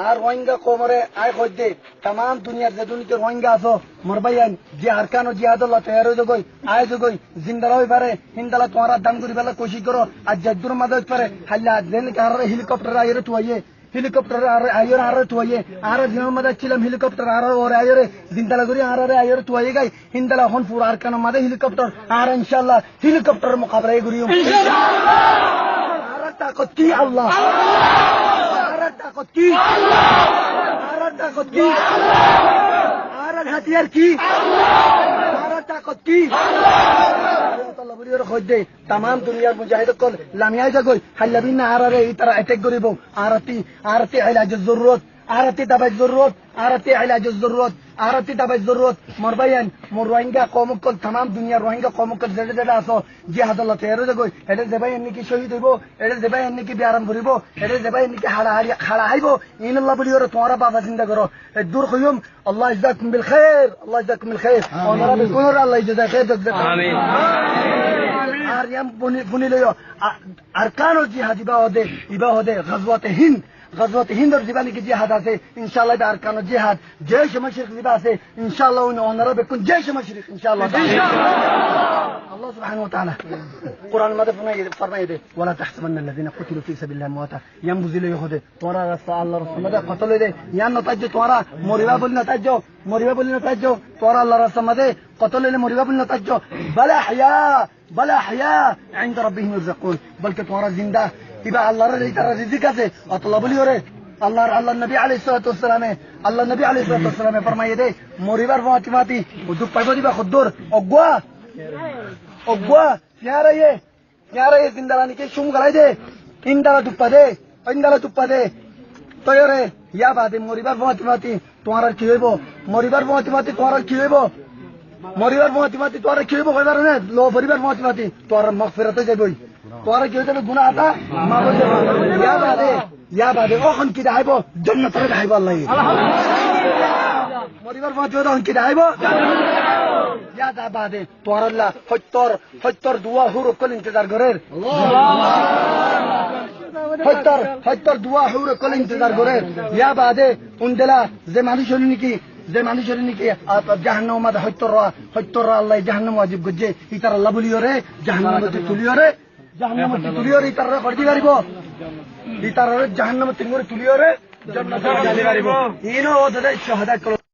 আর রোহিঙ্গা কোমরে আয় খোঁজে तमाम दुनिया যে দুনিয়াতে রোহিঙ্গা আছো মরবাইয়ান যে আরকান ও জিহাদুল্লাহ তৈরি জগই আয় জগই জিন্দালা হই পারে হিন্দালা তোমারা দাম করি বেলা কোশিশ করো আর জাদুর মাদে পারে হাল্লা দেন কার হেলিকপ্টার আইরে তুইয়ে হেলিকপ্টার আইরে আরে তুইয়ে আর জিনাল মাদে ছিলাম হেলিকপ্টার আর ওর আইরে জিন্দালা করি আর আইরে তুইয়ে গাই হিন্দালা হন পুরো আরকান মাদে হেলিকপ্টার আর ইনশাআল্লাহ হেলিকপ্টার মোকাবেলা করিও ताकत की अल्लाह ताकत की ताकत की हथियार की ताकत की खोजे तमाम दुनिया मुजाहिद को लामिया जगह हल्लाबिन आरे इतर अटैक करिबो आरती इलाज जरूरत आरती दवाई जरूरत आरती इलाज जरूरत आरती दवाई जरूरत मरबायन मोर रोहिंगा कौम को तमाम दुनिया रोहिंगा कौम को जेडे जेडे आसो जिहाद अल्लाह तेरो जगह एडे जेबाय एन्नी की शहीद हइबो एडे जेबाय एन्नी की बियाराम भरिबो एडे जेबाय एन्नी की हाड़ा आइबो इन अल्लाह बलियो तुम्हारा बाबा जिंदा करो दूर खयम अल्लाह इज्जाकुम बिल खैर अल्लाह इज्जाकुम बिल खैर और मेरा बिल्कुल अल्लाह इज्जत खैर आमीन আর ইয়াম বুনি লইও আরকান জিহাদ ইবা হদে গজওয়াত হিন্দর জীবানি কি জিহাদ আছে ইনশাআল্লাহ আরকান জিহাদ জয়শ মাশরিক জিবা আছে ইনশাআল্লাহ ওনারা বেকুন জয়শ মাশরিক ইনশাআল্লাহ আল্লাহ সুবহানাহু ওয়া তাআলা কুরআন মাদে ফরমায়ে দে ওয়ালা তাহসাবান্না আল্লাযিনা কুতিলু ফি সাবিলিল্লাহি আমওয়াতা ইয়াম বুজিলে হদে তোরা রাস্তা আল্লাহর রাস্তা মাদে কতল দে ইয়ান নতাজ তোরা মরিবা বলি নতাজ তোরা আল্লাহর রাস্তা মাদে কতল দে মরিবা বলি নতাজ بلا حياء عند ربهم يرزقون بلکہ تمہارا زندہ ইবা আল্লাহর এই তার রিজিক আছে অতলা বলি ওরে আল্লাহ নবী আলাইহিস সালাতু ওয়াস সালাম ফরমাইয়ে দে মরিবার ফাতিমাতি দুঃখ পাইব দিবা খুদুর অগওয়া ইয়ারে জিন্দারানি কে শুম গলাই দে ইন্দালা দুপ্পা দে তয়রে ইয়া বাদে মরিবার ফাতিমাতি তোমার কি হইব মরিবার ফাতিমাতি তোমার কি হইব মরিবার ফাতিমাতি তোমার কি হইব কইবার না লো মরিবার ফাতিমাতি তোমার মাগফিরাতে যাইবই তোরা কি হইতে গুনাহ আতা মাফ হয়ে যাবে ইয়া বাদে ওখান কি দাইব জান্নাতে দাইব আল্লাহ মরিবার পথে ওখান কি দাইব ইয়া দা বাদে তোর আল্লাহ হত্তর দুয়া হুর কল ইন্তজার করে হত্তর দুয়া হুর কল ইন্তজার করে ইয়া বাদে উনদেলা যে মানুষের নিকি জাহান্নাম মাদে হত্তর আল্লাহ জাহান্নাম ওয়াজিব গজে ইতার আল্লাহ বলিও রে জাহান্নাম মধ্যে তুলিও রে জাহান্নাম তুলিও রে ইতার করতে পারিব ইতার জাহান্নাম তিনগুরে তুলিও রে জান্নাতে যাইতে পারিব ইনো ওদের শাহাদাত